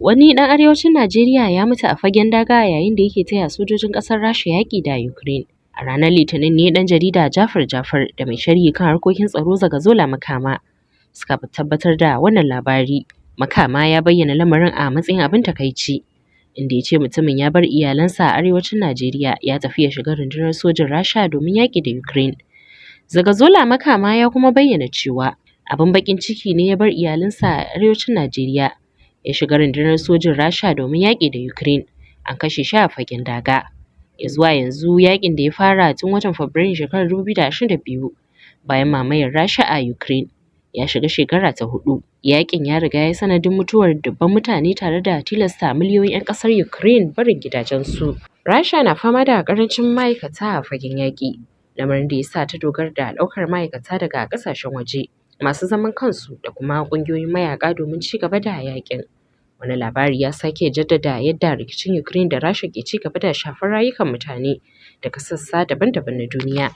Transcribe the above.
Wani ɗan arewacin Najeriya ya mutu a fagen daga yayin da yake taya sojojin ƙasar Rasha yaƙi da Ukraine. A ranar Litinin ne ɗan jarida Jafar Jafar da mai sharhi kan harkokin tsaro Zagazola Makama suka tabbatar da wannan labari. Makama ya bayyana lamarin a matsayin abin takaici, inda ya ce mutumin ya bar iyalansa a arewacin Najeriya ya tafi ya shiga rundunar sojin Rasha domin yaƙi da Ukraine. Zagazola Makama ya kuma bayyana cewa abin baƙin ciki ne ya bar iyalansa a arewacin Najeriya ya shiga rundunar sojin Rasha domin yaƙi da Ukraine. An kashe shi a fagen daga. Ya zuwa yanzu yaƙin da ya fara tun watan Fabrairun shekarar 2022 bayan mamayar Rasha a Ukraine ya shiga shekara ta 4. Yaƙin ya riga ya sanadin mutuwar dubban mutane tare da tilasta miliyoyin 'yan ƙasar Ukraine barin gidajensu. Rasha na fama da ƙarancin ma'aikata a fagen yaƙi, lamarin da ya sa ta dogara da ɗaukar ma'aikata daga ƙasashen waje masu zaman kansu da kuma ƙungiyoyin mayaƙa domin ci gaba da yaƙin. Wani labari ya sake jaddada yadda rikicin Ukraine da Rasha ke ci gaba da shafar rayukan mutane daga sassa daban-daban na duniya.